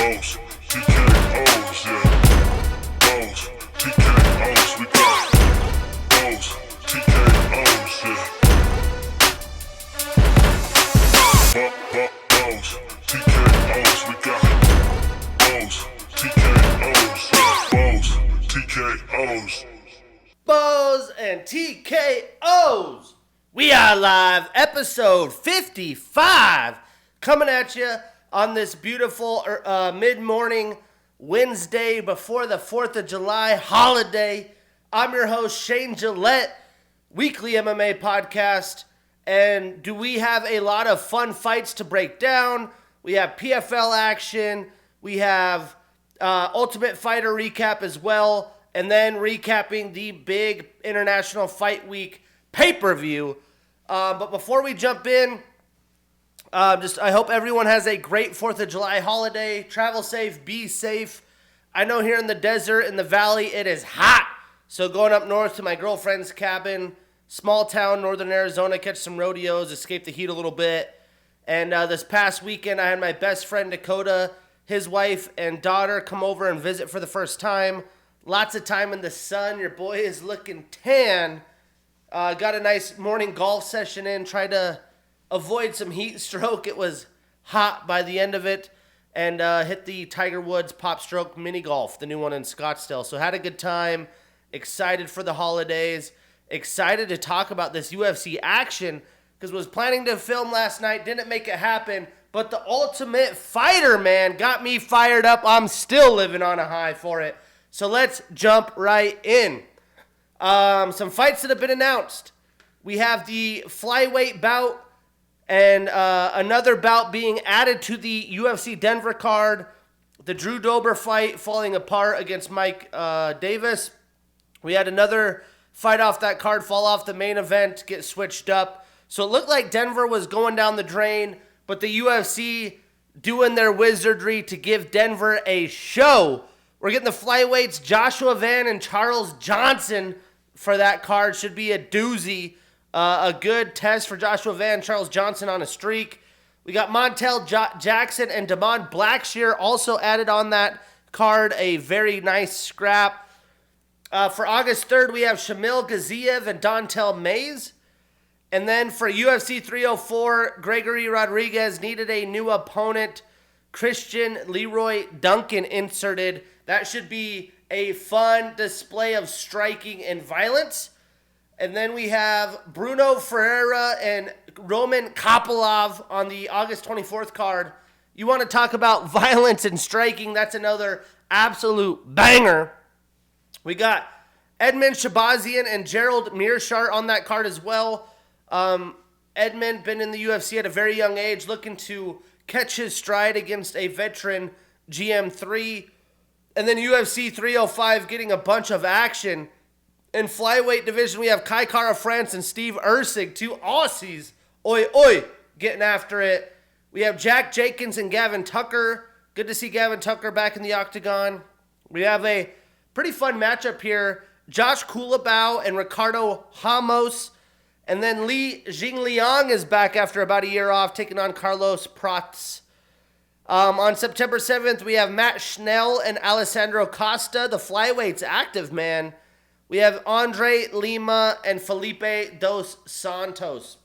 Lopes, TKOs, yeah. Lopes, TKOs, we got Lopes, TKOs, yeah. Lopes, TKOs, we got Lopes, TKOs, yeah. Lopes, TKOs. Bows and TKOs. We are live, episode 55, coming at you on this beautiful mid-morning Wednesday before the 4th of July holiday. I'm your host, Shane Gillette, weekly MMA podcast. And do we have a lot of fun fights to break down? We have PFL action. We have Ultimate Fighter recap as well. And then recapping the big International Fight Week pay-per-view. But before we jump in, I hope everyone has a great 4th of July holiday. Travel safe, be safe. I know here in the desert, in the valley, it is hot. So going up north to my girlfriend's cabin, small town, northern Arizona, catch some rodeos, escape the heat a little bit. And this past weekend, I had my best friend Dakota, his wife and daughter come over and visit for the first time. Lots of time in the sun. Your boy is looking tan. Got a nice morning golf session in. Tried to avoid some heat stroke. It was hot by the end of it. And hit the Tiger Woods Pop Stroke Mini Golf, the new one in Scottsdale. So had a good time. Excited for the holidays. Excited to talk about this UFC action. Because was planning to film last night. Didn't make it happen. But the Ultimate Fighter, man, got me fired up. I'm still living on a high for it. So let's jump right in. Some fights that have been announced. We have the flyweight bout and another bout being added to the UFC Denver card. The Drew Dober fight falling apart against Mike Davis. We had another fight off that card fall off the main event, get switched up. So it looked like Denver was going down the drain, but the UFC doing their wizardry to give Denver a show. We're getting the flyweights, Joshua Van and Charles Johnson for that card. Should be a doozy. A good test for Joshua Van, Charles Johnson on a streak. We got Montel Jackson and Damon Blackshear also added on that card. A very nice scrap. For August 3rd, we have Shamil Gaziev and Dontel Mays. And then for UFC 304, Gregory Rodriguez needed a new opponent. Christian Leroy Duncan inserted. That should be a fun display of striking and violence. And then we have Bruno Ferreira and Roman Kopylov on the August 24th card. You want to talk about violence and striking, that's another absolute banger. We got Edmund Shabazian and Gerald Mearshart on that card as well. Edmund been in the UFC at a very young age, looking to catch his stride against a veteran GM3. And then UFC 305 getting a bunch of action. In flyweight division, we have Kai Kara France and Steve Ursig, two Aussies, getting after it. We have Jack Jenkins and Gavin Tucker. Good to see Gavin Tucker back in the octagon. We have a pretty fun matchup here. Josh Kulabau and Ricardo Ramos. And then Li Jingliang is back after about a year off, taking on Carlos Prats. On September 7th, we have Matt Schnell and Alessandro Costa. The flyweights active, man. We have Andre Lima and Felipe Dos Santos.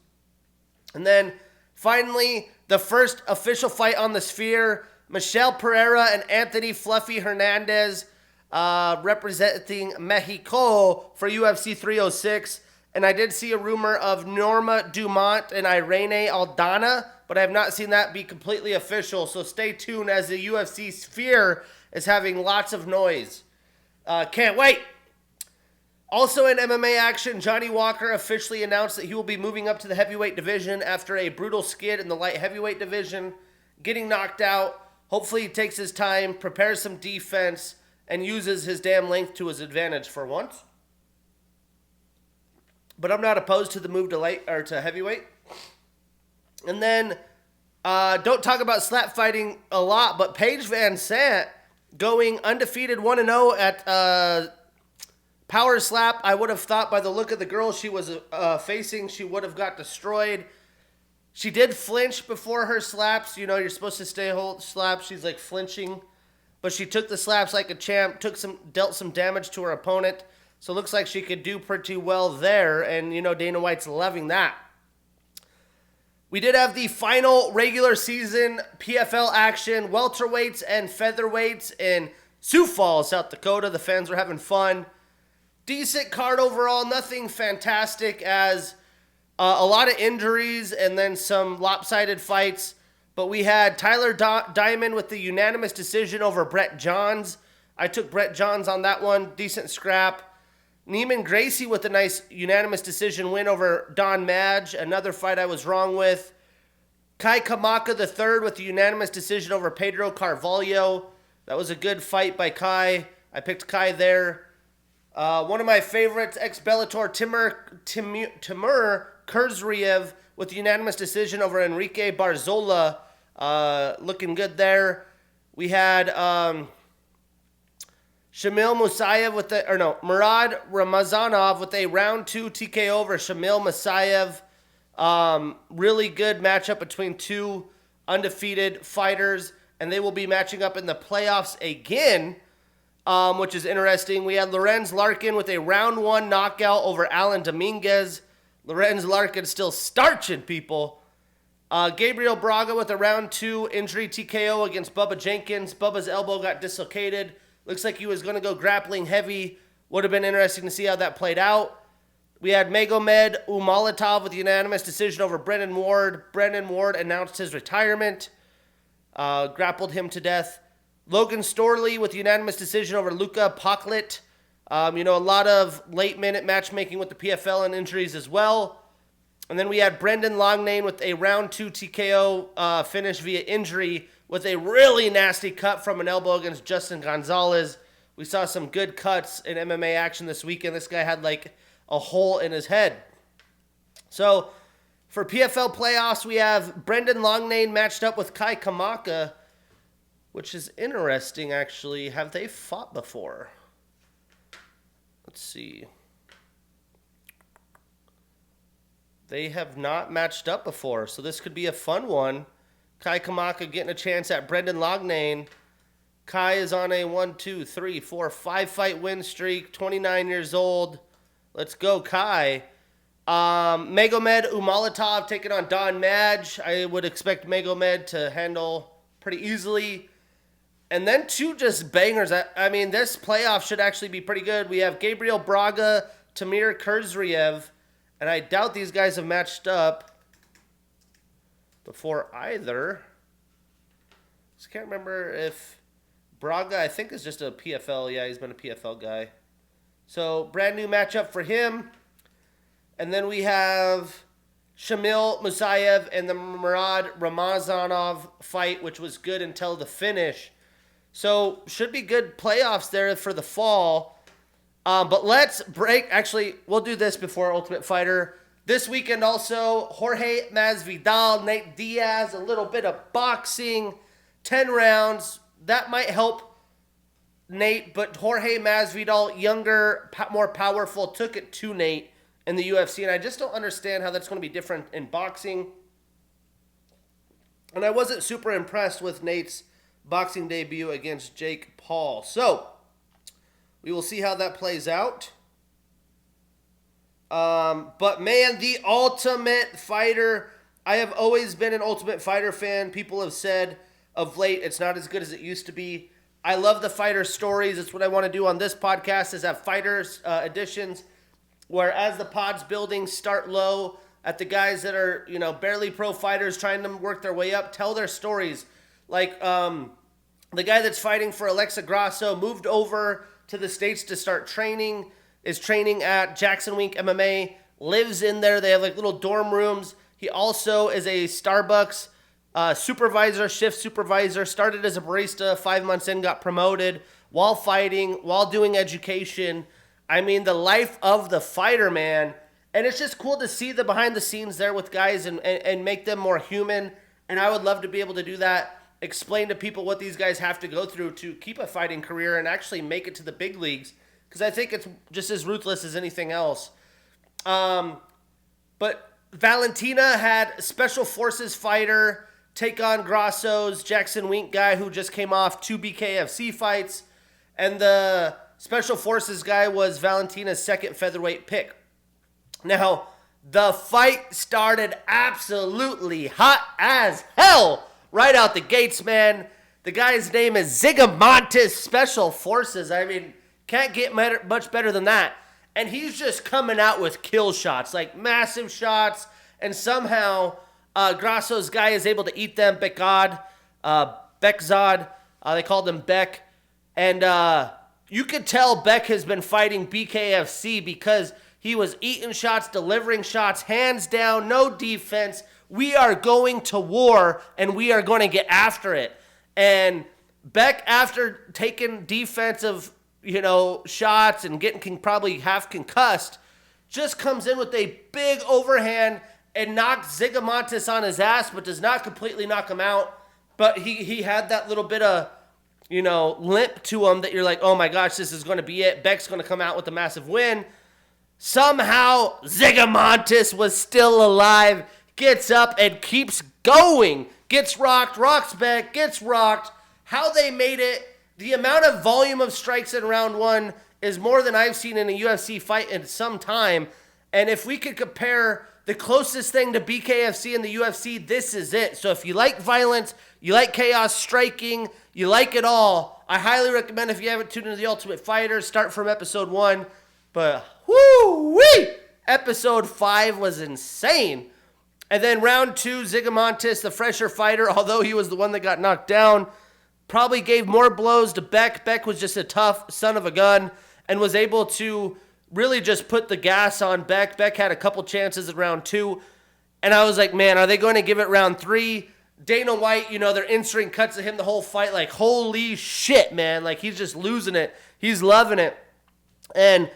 And then finally, the first official fight on the Sphere. Michelle Pereira and Anthony Fluffy Hernandez representing Mexico for UFC 306. And I did see a rumor of Norma Dumont and Irene Aldana, but I have not seen that be completely official. So stay tuned as the UFC Sphere is having lots of noise. Can't wait. Also in MMA action, Johnny Walker officially announced that he will be moving up to the heavyweight division after a brutal skid in the light heavyweight division, getting knocked out. Hopefully he takes his time, prepares some defense, and uses his damn length to his advantage for once. But I'm not opposed to the move to heavyweight. And then, don't talk about slap fighting a lot, but Paige Van Sant going undefeated 1-0 at Power Slap. I would have thought by the look of the girl she was facing, she would have got destroyed. She did flinch before her slaps. You know, you're supposed to stay hold slaps. She's like flinching. But she took the slaps like a champ, dealt some damage to her opponent. So it looks like she could do pretty well there. And, you know, Dana White's loving that. We did have the final regular season PFL action, welterweights and featherweights in Sioux Falls, South Dakota. The fans were having fun. Decent card overall, nothing fantastic as a lot of injuries and then some lopsided fights. But we had Tyler Diamond with the unanimous decision over Brett Johns. I took Brett Johns on that one, decent scrap. Neiman Gracie with a nice unanimous decision win over Don Madge, another fight I was wrong with. Kai Kamaka III with the unanimous decision over Pedro Carvalho. That was a good fight by Kai. I picked Kai there. One of my favorites, ex-Bellator Timur Kurzriev with the unanimous decision over Enrique Barzola. Looking good there. We had Shamil Musayev Murad Ramazanov with a round 2 TKO over Shamil Musayev. Really good matchup between two undefeated fighters, and they will be matching up in the playoffs again, which is interesting. We had Lorenz Larkin with a round 1 knockout over Alan Dominguez. Lorenz Larkin still starching people. Gabriel Braga with a round 2 injury TKO against Bubba Jenkins. Bubba's elbow got dislocated. Looks like he was going to go grappling heavy. Would have been interesting to see how that played out. We had Magomed Umalatov with a unanimous decision over Brendan Ward. Brendan Ward announced his retirement. Grappled him to death. Logan Storley with a unanimous decision over Luka Poklit. A lot of late-minute matchmaking with the PFL and injuries as well. And then we had Brendan Longnane with a round 2 TKO finish via injury with a really nasty cut from an elbow against Justin Gonzalez. We saw some good cuts in MMA action this weekend. This guy had like a hole in his head. So for PFL playoffs, we have Brendan Longnane matched up with Kai Kamaka, which is interesting, actually. Have they fought before? Let's see. They have not matched up before, so this could be a fun one. Kai Kamaka getting a chance at Brendan Longnane. Kai is on a 5-fight win streak, 29 years old. Let's go, Kai. Magomed Umalatov taking on Don Madge. I would expect Magomed to handle pretty easily. And then 2 just bangers. I mean, this playoff should actually be pretty good. We have Gabriel Braga, Tamir Kurzriev, and I doubt these guys have matched up before either. Just can't remember if Braga, I think, is just a PFL. Yeah, he's been a PFL guy. So, brand new matchup for him. And then we have Shamil Musayev and the Murad Ramazanov fight, which was good until the finish. So, should be good playoffs there for the fall. But let's break. Actually, we'll do this before Ultimate Fighter. This weekend also, Jorge Masvidal, Nate Diaz, a little bit of boxing, 10 rounds. That might help Nate, but Jorge Masvidal, younger, more powerful, took it to Nate in the UFC, and I just don't understand how that's going to be different in boxing. And I wasn't super impressed with Nate's boxing debut against Jake Paul. So, we will see how that plays out. But man, the Ultimate Fighter, I have always been an Ultimate Fighter fan. People have said of late it's not as good as it used to be. I love the fighter stories. It's what I want to do on this podcast, is have fighters editions where, as the pod's building, start low at the guys that are, barely pro fighters trying to work their way up, tell their stories. Like the guy that's fighting for Alexa Grasso moved over to the States to start training, is training at Jackson Wink MMA, lives in there. They have like little dorm rooms. He also is a Starbucks shift supervisor, started as a barista, 5 months in, got promoted while fighting, while doing education. I mean, the life of the fighter, man. And it's just cool to see the behind the scenes there with guys and make them more human. And I would love to be able to do that, explain to people what these guys have to go through to keep a fighting career and actually make it to the big leagues. Because I think it's just as ruthless as anything else. But Valentina had Special Forces fighter take on Grasso's Jackson Wink guy who just came off 2 BKFC fights. And the Special Forces guy was Valentina's second featherweight pick. Now, the fight started absolutely hot as hell right out the gates, man. The guy's name is Zigamontis Special Forces. I mean, can't get much better than that. And he's just coming out with kill shots, like massive shots. And somehow, Grasso's guy is able to eat them. Bekzad, they called him Beck. And you could tell Beck has been fighting BKFC because he was eating shots, delivering shots, hands down, no defense. We are going to war, and we are going to get after it. And Beck, after taking defensive, shots and getting probably half concussed, just comes in with a big overhand and knocks Zigamontis on his ass, but does not completely knock him out. But he had that little bit of, limp to him that you're like, oh my gosh, this is going to be it. Beck's going to come out with a massive win. Somehow, Zigamontis was still alive, gets up and keeps going. Gets rocked, rocks Beck, gets rocked. How they made it, the amount of volume of strikes in round one is more than I've seen in a UFC fight in some time. And if we could compare the closest thing to BKFC in the UFC, this is it. So if you like violence, you like chaos striking, you like it all, I highly recommend, if you haven't tuned into The Ultimate Fighter, start from episode 1. But whoo-wee! Episode 5 was insane. And then round 2, Zigamontis, the fresher fighter, although he was the one that got knocked down, probably gave more blows to Beck. Beck was just a tough son of a gun and was able to really just put the gas on Beck. Beck had a couple chances in round 2. And I was like, man, are they going to give it round 3? Dana White, they're inserting cuts of him the whole fight. Like, holy shit, man. Like, he's just losing it. He's loving it. And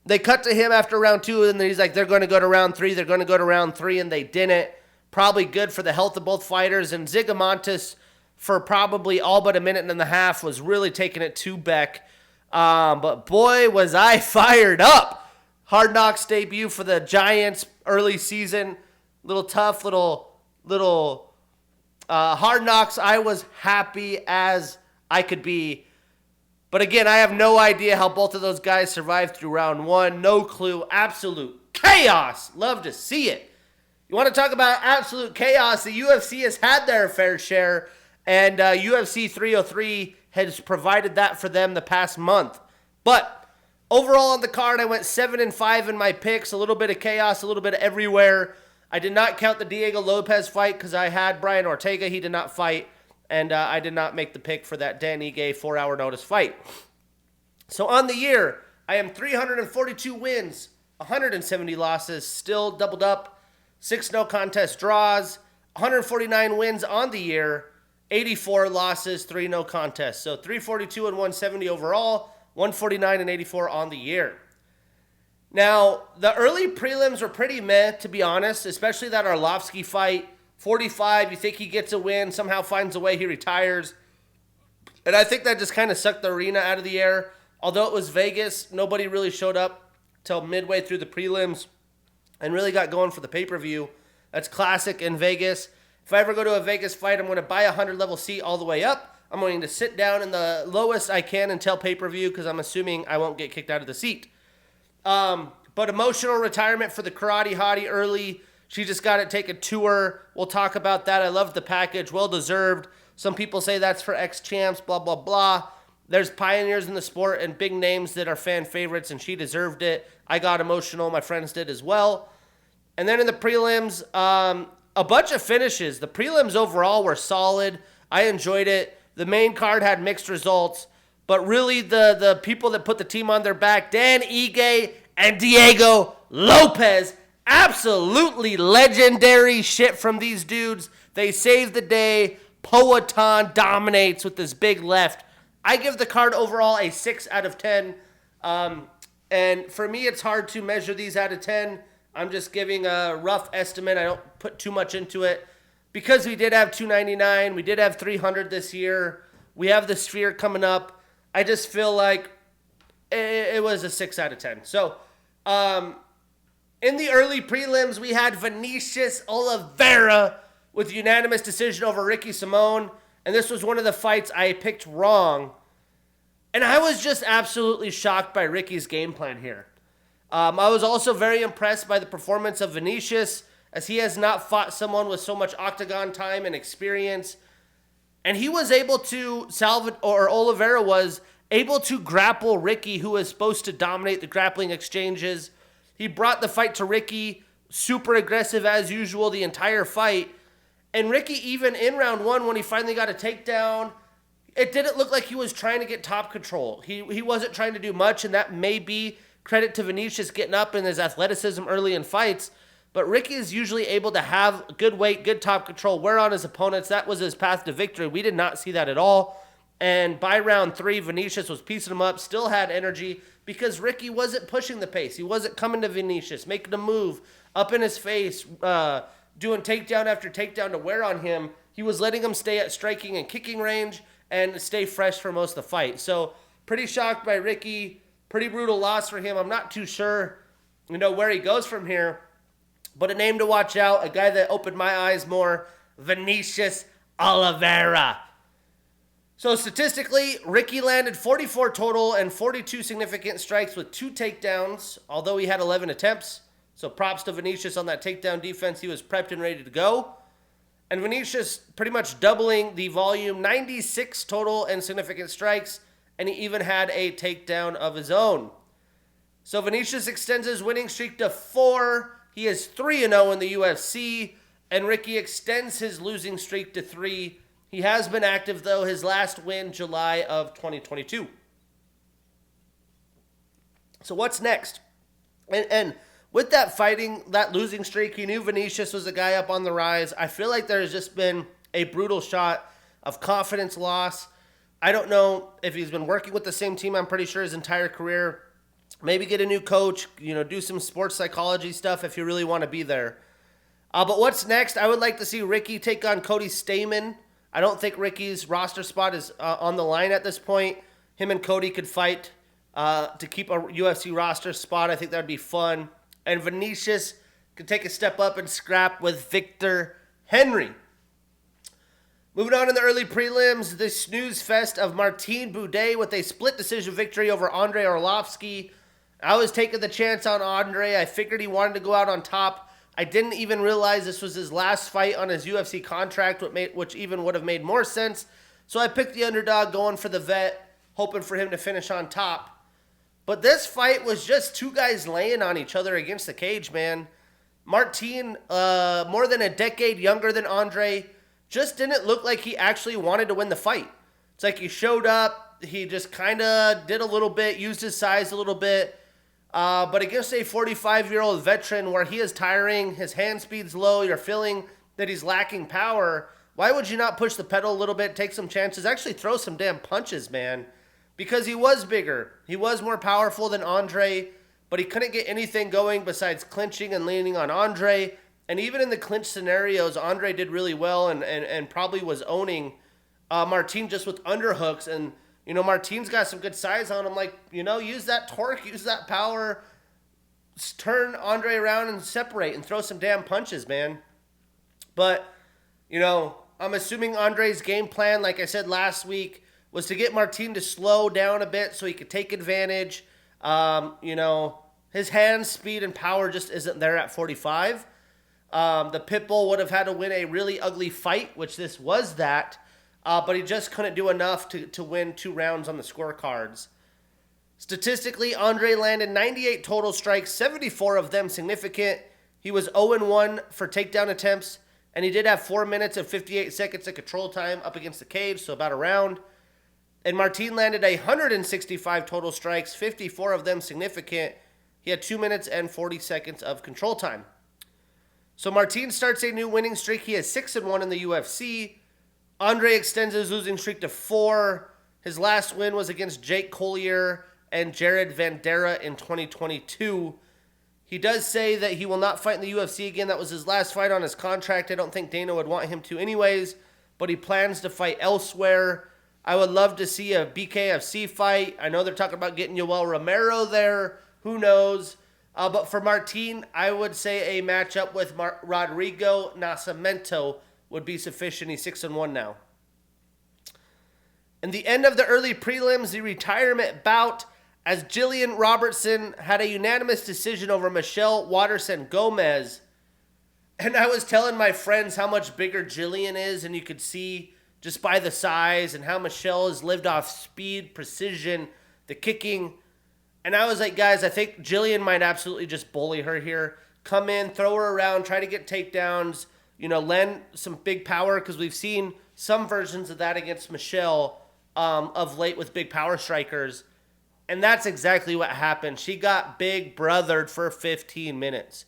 they cut to him after round 2, and then he's like, they're going to go to round 3. They're going to go to round 3, and they didn't. Probably good for the health of both fighters. And Zigamontis, for probably all but a minute and a half, was really taking it to Beck. But boy, was I fired up. Hard Knocks debut for the Giants early season. Little tough, little Hard Knocks. I was happy as I could be. But again, I have no idea how both of those guys survived through round 1. No clue. Absolute chaos. Love to see it. You want to talk about absolute chaos? The UFC has had their fair share. And UFC 303 has provided that for them the past month. But overall on the card, I went 7-5 in my picks. A little bit of chaos, a little bit of everywhere. I did not count the Diego Lopes fight because I had Brian Ortega. He did not fight. And I did not make the pick for that Dan Ige 4-hour notice fight. So on the year, I am 342 wins, 170 losses, still doubled up, 6 no contest draws, 149 wins on the year, 84 losses, 3 no contests. So 342 and 170 overall, 149 and 84 on the year. Now, the early prelims were pretty meh, to be honest, especially that Arlovsky fight. 45, you think he gets a win, somehow finds a way, he retires. And I think that just kind of sucked the arena out of the air. Although it was Vegas, nobody really showed up till midway through the prelims and really got going for the pay-per-view. That's classic in Vegas. If I ever go to a Vegas fight, I'm going to buy a 100-level seat all the way up. I'm going to sit down in the lowest I can until pay-per-view because I'm assuming I won't get kicked out of the seat. But emotional retirement for the Karate Hottie early. She just got it taken to her. We'll talk about that. I love the package. Well-deserved. Some people say that's for ex-champs, blah, blah, blah. There's pioneers in the sport and big names that are fan favorites, and she deserved it. I got emotional. My friends did as well. And then in the prelims, a bunch of finishes. The prelims overall were solid. I enjoyed it. The main card had mixed results. But really, the people that put the team on their back, Dan Ige and Diego Lopes, absolutely legendary shit from these dudes. They saved the day. Powhatan dominates with this big left. I give the card overall a 6 out of 10. And for me, it's hard to measure these out of 10. I'm just giving a rough estimate. I don't put too much into it. Because we did have 299, we did have 300 this year. We have the Sphere coming up. I just feel like it was a 6 out of 10. So, In the early prelims, we had Vinicius Oliveira with unanimous decision over Ricky Simone. And this was one of the fights I picked wrong. And I was just absolutely shocked by Ricky's game plan here. I was also very impressed by the performance of Vinicius, as he has not fought someone with so much octagon time and experience. And he was able to, Oliveira was able to grapple Ricky, who was supposed to dominate the grappling exchanges. He brought the fight to Ricky, super aggressive as usual the entire fight. And Ricky, even in round one, when he finally got a takedown, it didn't look like he was trying to get top control. He wasn't trying to do much, and that may be credit to Vinicius getting up in his athleticism early in fights. But Ricky is usually able to have good weight, good top control, wear on his opponents. That was his path to victory. We did not see that at all. And by round three, Vinicius was piecing him up, still had energy, because Ricky wasn't pushing the pace. He wasn't coming to Vinicius, making a move up in his face, doing takedown after takedown to wear on him. He was letting him stay at striking and kicking range and stay fresh for most of the fight. So pretty shocked by Ricky. Pretty brutal loss for him. I'm not too sure, where he goes from here. But a name to watch out, a guy that opened my eyes more, Vinicius Oliveira. So statistically, Ricky landed 44 total and 42 significant strikes with 2 takedowns, although he had 11 attempts. So props to Vinicius on that takedown defense. He was prepped and ready to go. And Vinicius pretty much doubling the volume, 96 total and significant strikes, and he even had a takedown of his own. So Vinicius extends his winning streak to 4. He is 3-0 in the UFC, and Ricky extends his losing streak to 3. He has been active, though. His last win, July of 2022. So what's next? And with that fighting, that losing streak, you knew Vinicius was a guy up on the rise. I feel like there's just been a brutal shot of confidence loss. I don't know if he's been working with the same team, I'm pretty sure, his entire career. Maybe get a new coach, do some sports psychology stuff if you really want to be there. But what's next? I would like to see Ricky take on Cody Stamann. I don't think Ricky's roster spot is on the line at this point. Him and Cody could fight to keep a UFC roster spot. I think that would be fun. And Vinicius could take a step up and scrap with Victor Henry. Moving on in the early prelims, the snooze fest of Martin Buday with a split decision victory over Andrei Arlovsky. I was taking the chance on Andrei. I figured he wanted to go out on top. I didn't even realize this was his last fight on his UFC contract, which even would have made more sense. So I picked the underdog, going for the vet, hoping for him to finish on top. But this fight was just two guys laying on each other against the cage, man. Martin, more than a decade younger than Andrei, just didn't look like he actually wanted to win the fight. It's like he showed up, he just kind of did a little bit, used his size a little bit. But against a 45-year-old veteran where he is tiring, his hand speed's low, you're feeling that he's lacking power, why would you not push the pedal a little bit, take some chances, actually throw some damn punches, man? Because he was bigger. He was more powerful than Andrei, but he couldn't get anything going besides clinching and leaning on Andrei. And even in the clinch scenarios, Andrei did really well and probably was owning Martin just with underhooks. And, Martin's got some good size on him. Like, use that torque, use that power, turn Andrei around and separate and throw some damn punches, man. But, I'm assuming Andrei's game plan, like I said last week, was to get Martin to slow down a bit so he could take advantage. His hand speed and power just isn't there at 45. The Pitbull would have had to win a really ugly fight, which this was that, but he just couldn't do enough to win 2 rounds on the scorecards. Statistically, Andrei landed 98 total strikes, 74 of them significant. He was 0-1 for takedown attempts, and he did have 4 minutes and 58 seconds of control time up against the cage, so about a round. And Martin landed 165 total strikes, 54 of them significant. He had 2 minutes and 40 seconds of control time. So Martin starts a new winning streak. He is 6-1 in the UFC. Andrei extends his losing streak to 4. His last win was against Jake Collier and Jared Vandera in 2022. He does say that he will not fight in the UFC again. That was his last fight on his contract. I don't think Dana would want him to anyways, but he plans to fight elsewhere. I would love to see a BKFC fight. I know they're talking about getting Yoel Romero there. Who knows? But for Martin, I would say a matchup with Rodrigo Nascimento would be sufficient. He's 6-1 now. In the end of the early prelims, the retirement bout, as Jillian Robertson had a unanimous decision over Michelle Waterson Gomez. And I was telling my friends how much bigger Jillian is, and you could see just by the size and how Michelle has lived off speed, precision, the kicking. And I was like, guys, I think Jillian might absolutely just bully her here. Come in, throw her around, try to get takedowns, lend some big power, because we've seen some versions of that against Michelle of late with big power strikers. And that's exactly what happened. She got big brothered for 15 minutes.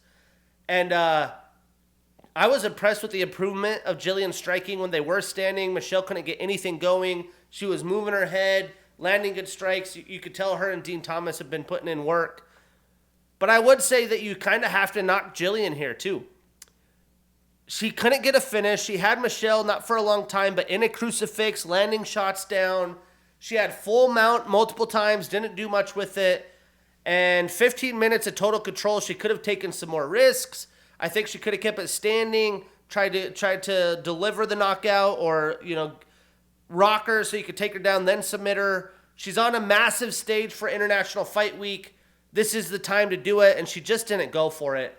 And I was impressed with the improvement of Jillian striking when they were standing. Michelle couldn't get anything going. She was moving her head, landing good strikes. You could tell her and Dean Thomas have been putting in work. But I would say that you kind of have to knock Jillian here too. She couldn't get a finish. She had Michelle, not for a long time, but in a crucifix, landing shots down. She had full mount multiple times, didn't do much with it. And 15 minutes of total control. She could have taken some more risks. I think she could have kept it standing, tried to deliver the knockout, or, rock her so you could take her down, then submit her. She's on a massive stage for International Fight Week. This is the time to do it, and she just didn't go for it.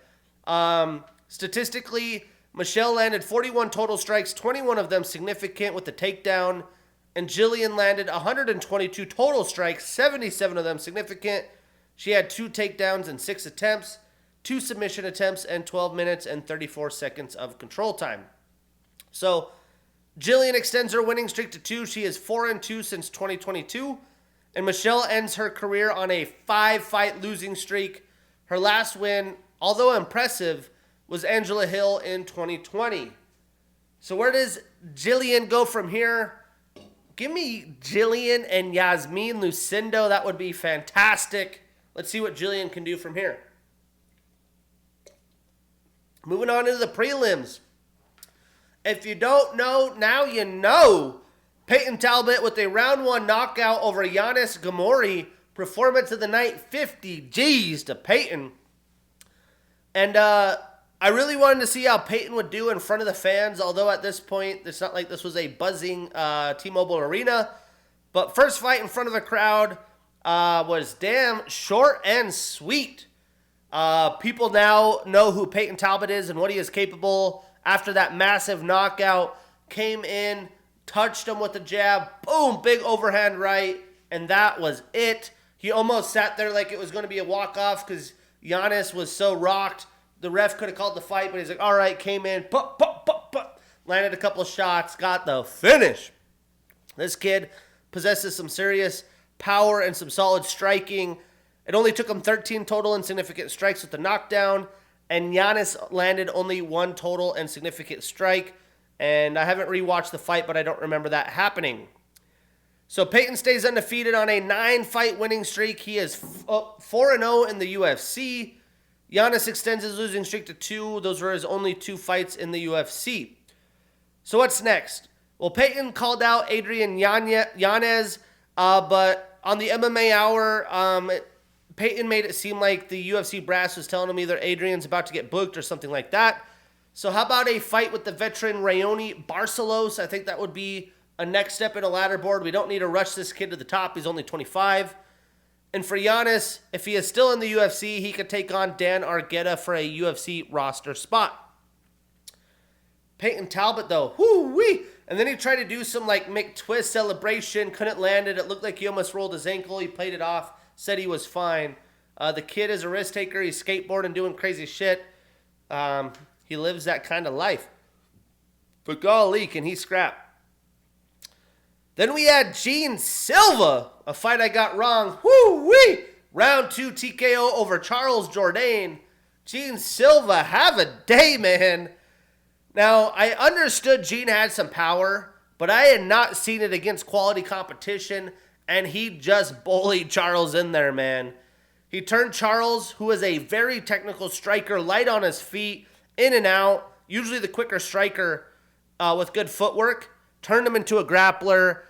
Statistically, Michelle landed 41 total strikes, 21 of them significant with the takedown, and Jillian landed 122 total strikes, 77 of them significant. She had 2 takedowns in 6 attempts, 2 submission attempts, and 12 minutes and 34 seconds of control time. So Jillian extends her winning streak to 2. She is 4-2 since 2022. And Michelle ends her career on a 5-fight losing streak. Her last win, although impressive, was Angela Hill in 2020. So where does Jillian go from here? Give me Jillian and Yasmin Lucindo. That would be fantastic. Let's see what Jillian can do from here. Moving on into the prelims. If you don't know, now you know. Peyton Talbot with a round 1 knockout over Giannis Gamori. Performance of the night, 50 G's to Peyton. And I really wanted to see how Peyton would do in front of the fans, although at this point, it's not like this was a buzzing T-Mobile Arena. But first fight in front of the crowd was damn short and sweet. People now know who Peyton Talbot is and what he is capable. After that massive knockout, came in, touched him with a jab, boom, big overhand right, and that was it. He almost sat there like it was going to be a walk-off because Giannis was so rocked. The ref could have called the fight, but he's like, all right, came in, landed a couple of shots, got the finish. This kid possesses some serious power and some solid striking. It only took him 13 total and significant strikes with the knockdown, and Giannis landed only 1 total and significant strike. And I haven't rewatched the fight, but I don't remember that happening. So Peyton stays undefeated on a 9-fight winning streak. He is 4-0 in the UFC. Giannis extends his losing streak to 2. Those were his only 2 fights in the UFC. So what's next? Well, Peyton called out Adrian Yanez, but on the MMA Hour, Peyton made it seem like the UFC brass was telling him either Adrian's about to get booked or something like that. So how about a fight with the veteran Rayoni Barcelos? I think that would be a next step in a ladder board. We don't need to rush this kid to the top. He's only 25. And for Giannis, if he is still in the UFC, he could take on Dan Argueta for a UFC roster spot. Peyton Talbot, though, whoo-wee. And then he tried to do some like McTwist celebration, couldn't land it. It looked like he almost rolled his ankle. He played it off, said he was fine. The kid is a risk taker. He's skateboarding, doing crazy shit. He lives that kind of life. But golly, can he scrap. Then we had Gene Silva, a fight I got wrong. Woo-wee! Round 2 TKO over Charles Jourdain. Gene Silva, have a day, man. Now, I understood Gene had some power, but I had not seen it against quality competition, and he just bullied Charles in there, man. He turned Charles, who is a very technical striker, light on his feet, in and out, usually the quicker striker with good footwork, turned him into a grappler.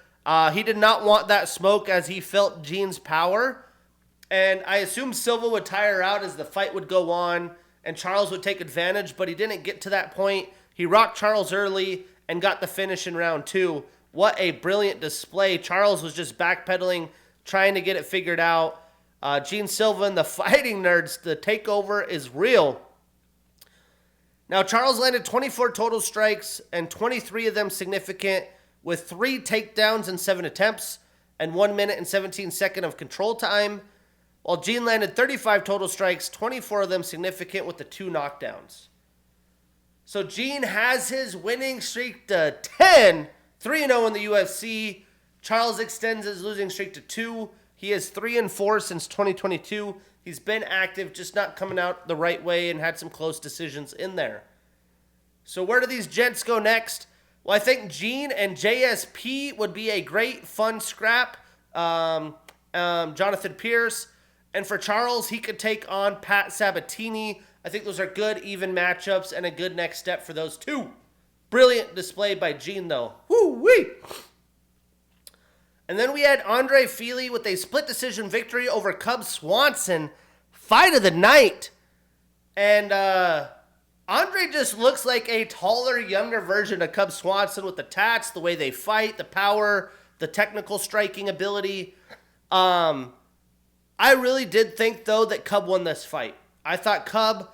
He did not want that smoke as he felt Gene's power. And I assumed Silva would tire out as the fight would go on and Charles would take advantage, but he didn't get to that point. He rocked Charles early and got the finish in round 2. What a brilliant display. Charles was just backpedaling, trying to get it figured out. Gene Silva and the Fighting Nerds, the takeover is real. Now, Charles landed 24 total strikes, and 23 of them significant, with 3 takedowns in 7 attempts, and 1 minute and 17 seconds of control time, while Gene landed 35 total strikes, 24 of them significant, with the 2 knockdowns. So Gene has his winning streak to 10, 3-0 in the UFC. Charles extends his losing streak to 2. He is 3-4 since 2022. He's been active, just not coming out the right way and had some close decisions in there. So where do these gents go next? Well, I think Gene and JSP would be a great, fun scrap. Jonathan Pierce. And for Charles, he could take on Pat Sabatini. I think those are good, even matchups and a good next step for those two. Brilliant display by Gene, though. Woo-wee! And then we had Andre Fili with a split decision victory over Cub Swanson. Fight of the night. And Andre just looks like a taller, younger version of Cub Swanson with the tats, the way they fight, the power, the technical striking ability. I really did think, though, that Cub won this fight. I thought Cub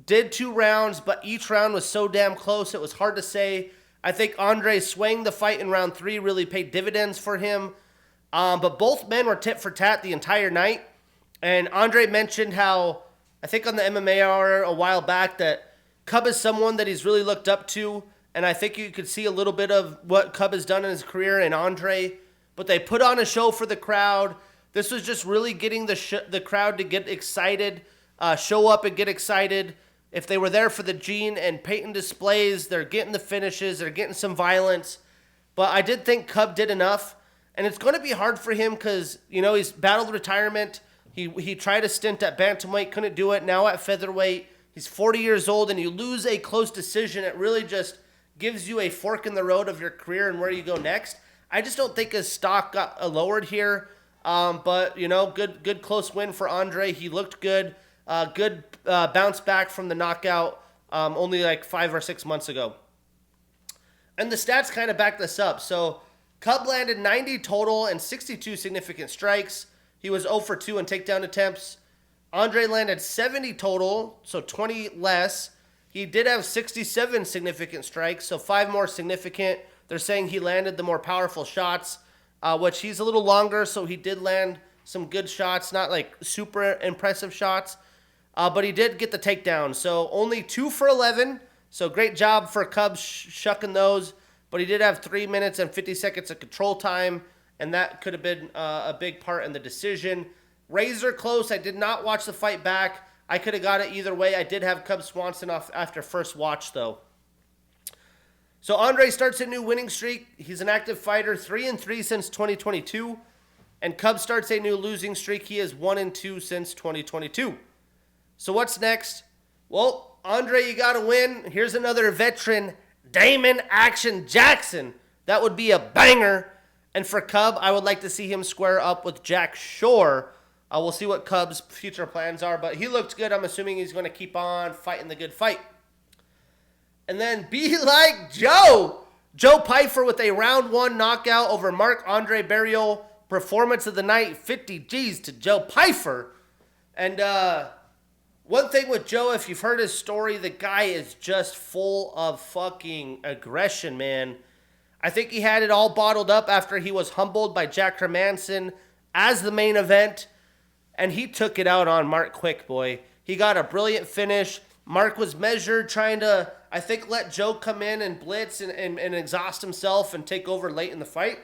did 2 rounds, but each round was so damn close, it was hard to say. I think Andre swaying the fight in round 3 really paid dividends for him. But both men were tit for tat the entire night. And Andre mentioned how, I think on the MMA Hour a while back, that Cub is someone that he's really looked up to. And I think you could see a little bit of what Cub has done in his career in Andre. But they put on a show for the crowd. This was just really getting the crowd to get excited, show up and get excited. If they were there for the Gene and Peyton displays, they're getting the finishes, they're getting some violence. But I did think Cub did enough. And it's going to be hard for him because, you know, he's battled retirement. He tried a stint at bantamweight, couldn't do it. Now at featherweight, he's 40 years old, and you lose a close decision. It really just gives you a fork in the road of your career and where you go next. I just don't think his stock got lowered here. But, you know, good close win for Andre. He looked good. Good bounce back from the knockout only like 5 or 6 months ago. And the stats kind of back this up. So Cub landed 90 total and 62 significant strikes. He was 0 for 2 in takedown attempts. Andre landed 70 total, so 20 less. He did have 67 significant strikes, so 5 more significant. They're saying he landed the more powerful shots, which he's a little longer, so he did land some good shots, not like super impressive shots. But he did get the takedown, so only 2 for 11. So great job for Cubs shucking those. But he did have 3 minutes and 50 seconds of control time, and that could have been a big part in the decision. Razor close. I did not watch the fight back. I could have got it either way. I did have Cub Swanson off after first watch, though. So Andre starts a new winning streak. He's an active fighter, 3-3 since 2022. And Cub starts a new losing streak. He is 1-2 since 2022. So what's next? Well, Andre, you got to win. Here's another veteran, Damon Action Jackson. That would be a banger. And for Cub, I would like to see him square up with Jack Shore. We'll see what Cub's future plans are, but he looked good. I'm assuming he's going to keep on fighting the good fight. And then Be Like Joe. Joe Pyfer with a round 1 knockout over Marc-Andre Barriault. Performance of the night, 50 G's to Joe Pyfer. And one thing with Joe, if you've heard his story, the guy is just full of fucking aggression, man. I think he had it all bottled up after he was humbled by Jack Hermanson as the main event. And he took it out on Mark quick, boy. He got a brilliant finish. Mark was measured, trying to, I think, let Joe come in and blitz and exhaust himself and take over late in the fight.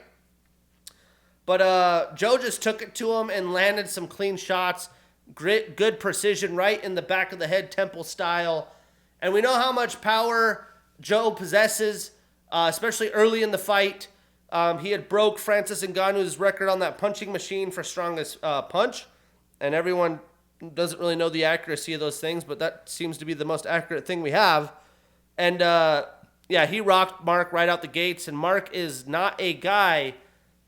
But Joe just took it to him and landed some clean shots. Good precision right in the back of the head, temple style. And we know how much power Joe possesses, especially early in the fight. He had broke Francis Ngannou's record on that punching machine for strongest punch. And everyone doesn't really know the accuracy of those things, but that seems to be the most accurate thing we have. And, yeah, he rocked Mark right out the gates. And Mark is not a guy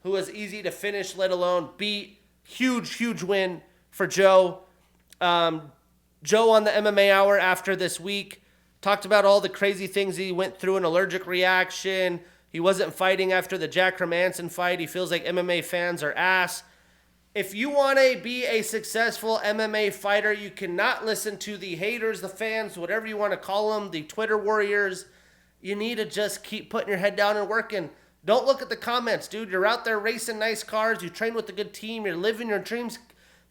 who is easy to finish, let alone beat. Huge win for Joe. Joe on the MMA Hour after this week talked about all the crazy things he went through, an allergic reaction. He wasn't fighting after the Jack Hermanson fight. He feels like MMA fans are ass. If you want to be a successful MMA fighter, you cannot listen to the haters, the fans, whatever you want to call them, the Twitter warriors. You need to just keep putting your head down and working. Don't look at the comments, dude. You're out there racing nice cars. You train with a good team. You're living your dreams.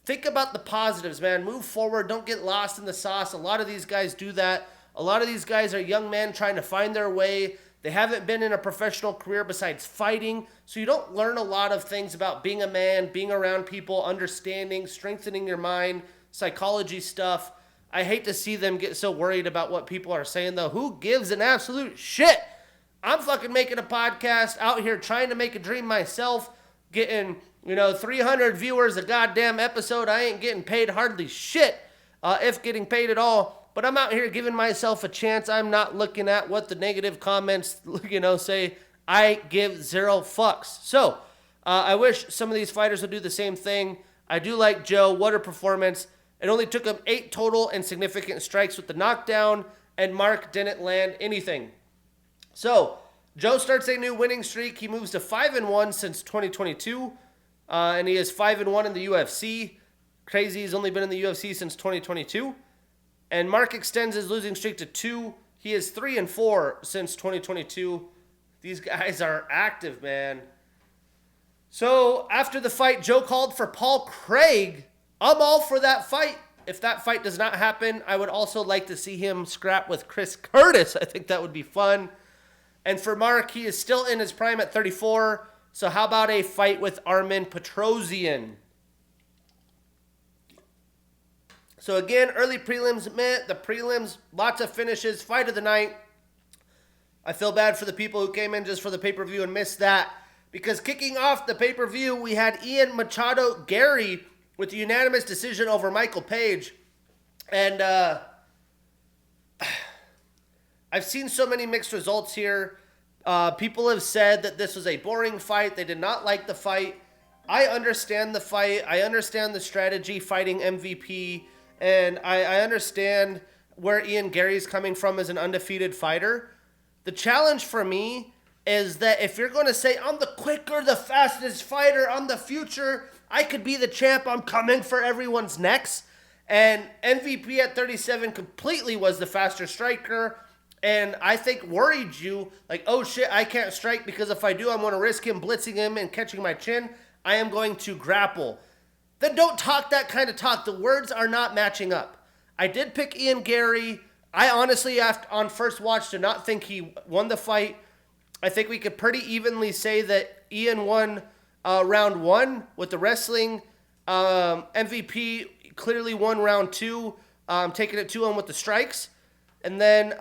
Think about the positives, man. Move forward. Don't get lost in the sauce. A lot of these guys do that. A lot of these guys are young men trying to find their way. They haven't been in a professional career besides fighting, so you don't learn a lot of things about being a man, being around people, understanding, strengthening your mind, psychology stuff. I hate to see them get so worried about what people are saying, though. Who gives an absolute shit? I'm fucking making a podcast out here trying to make a dream myself, getting, 300 viewers a goddamn episode. I ain't getting paid hardly shit, if getting paid at all. But I'm out here giving myself a chance. I'm not looking at what the negative comments, say. I give zero fucks. So, I wish some of these fighters would do the same thing. I do like Joe. What a performance. It only took him 8 total and significant strikes with the knockdown, and Mark didn't land anything. So, Joe starts a new winning streak. He moves to 5-1 since 2022, and he is 5-1 in the UFC. Crazy, he's only been in the UFC since 2022. And Mark extends his losing streak to 2. He is 3-4 since 2022. These guys are active, man. So after the fight, Joe called for Paul Craig. I'm all for that fight. If that fight does not happen, I would also like to see him scrap with Chris Curtis. I think that would be fun. And for Mark, he is still in his prime at 34. So how about a fight with Armin Petrosian? So again, early prelims, the prelims, lots of finishes, fight of the night. I feel bad for the people who came in just for the pay-per-view and missed that. Because kicking off the pay-per-view, we had Ian Machado Gary with a unanimous decision over Michael Page. And I've seen so many mixed results here. People have said that this was a boring fight. They did not like the fight. I understand the fight. I understand the strategy fighting MVP. And I understand where Ian Gary's coming from as an undefeated fighter. The challenge for me is that if you're going to say, I'm the quicker, the fastest fighter, I'm the future, I could be the champ, I'm coming for everyone's necks. And MVP at 37 completely was the faster striker. And I think worried you, like, oh shit, I can't strike because if I do, I'm going to risk him blitzing him and catching my chin. I am going to grapple. Then don't talk that kind of talk. The words are not matching up. I did pick Ian Gary. I honestly, on first watch, did not think he won the fight. I think we could pretty evenly say that Ian won round 1 with the wrestling. MVP clearly won round 2, taking it 2-1 with the strikes. And then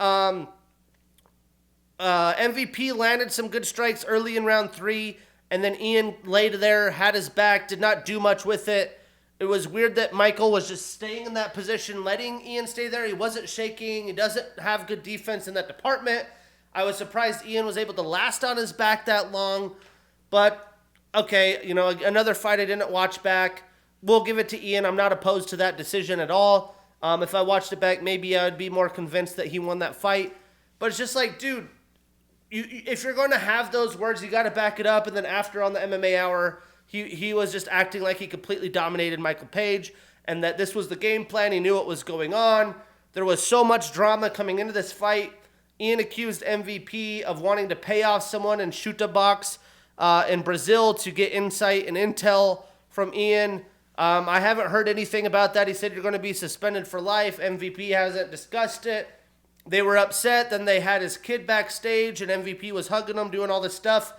MVP landed some good strikes early in round 3. And then Ian laid there, had his back, did not do much with it. It was weird that Michael was just staying in that position, letting Ian stay there. He wasn't shaking. He doesn't have good defense in that department. I was surprised Ian was able to last on his back that long. But, okay, another fight I didn't watch back. We'll give it to Ian. I'm not opposed to that decision at all. If I watched it back, maybe I would be more convinced that he won that fight. But it's just like, dude, if you're going to have those words, you got to back it up. And then after on the MMA Hour, he was just acting like he completely dominated Michael Page and that this was the game plan. He knew what was going on. There was so much drama coming into this fight. Ian accused MVP of wanting to pay off someone and shoot a box in Brazil to get insight and intel from Ian. I haven't heard anything about that. He said you're going to be suspended for life. MVP hasn't discussed it. They were upset. Then they had his kid backstage, and MVP was hugging him, doing all this stuff.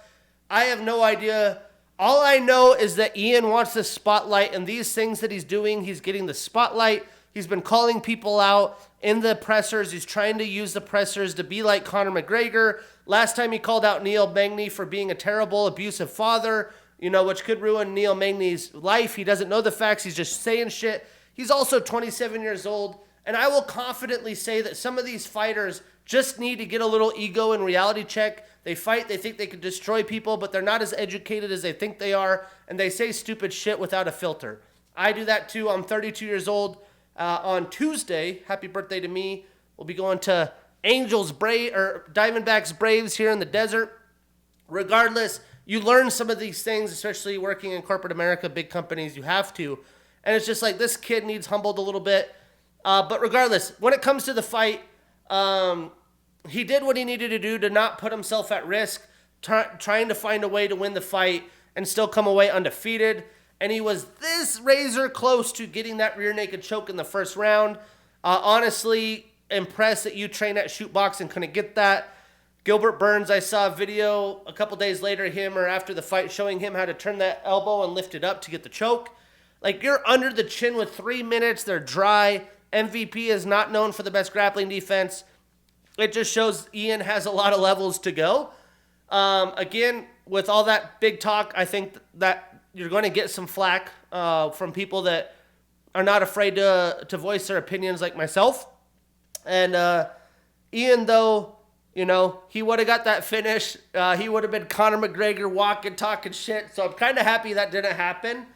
I have no idea. All I know is that Ian wants the spotlight, and these things that he's doing, he's getting the spotlight. He's been calling people out in the pressers. He's trying to use the pressers to be like Conor McGregor. Last time he called out Neil Magny for being a terrible, abusive father, which could ruin Neil Magny's life. He doesn't know the facts. He's just saying shit. He's also 27 years old. And I will confidently say that some of these fighters just need to get a little ego and reality check. They fight, they think they can destroy people, but they're not as educated as they think they are, and they say stupid shit without a filter. I do that too. I'm 32 years old. On Tuesday, happy birthday to me. We'll be going to Diamondbacks Braves here in the desert. Regardless, you learn some of these things, especially working in corporate America, big companies, you have to. And it's just like this kid needs humbled a little bit. But regardless, when it comes to the fight, he did what he needed to do to not put himself at risk, trying to find a way to win the fight and still come away undefeated. And he was this razor close to getting that rear naked choke in the first round. Honestly, impressed that you train at Shoot Box and couldn't get that. Gilbert Burns, I saw a video a couple days later, him or after the fight, showing him how to turn that elbow and lift it up to get the choke. Like, you're under the chin with 3 minutes. They're dry. MVP is not known for the best grappling defense. It just shows Ian has a lot of levels to go. Again, with all that big talk, I think that you're going to get some flack from people that are not afraid to voice their opinions like myself. And Ian, though, you know, he would have got that finish. He would have been Conor McGregor walking, talking shit. So I'm kind of happy that didn't happen.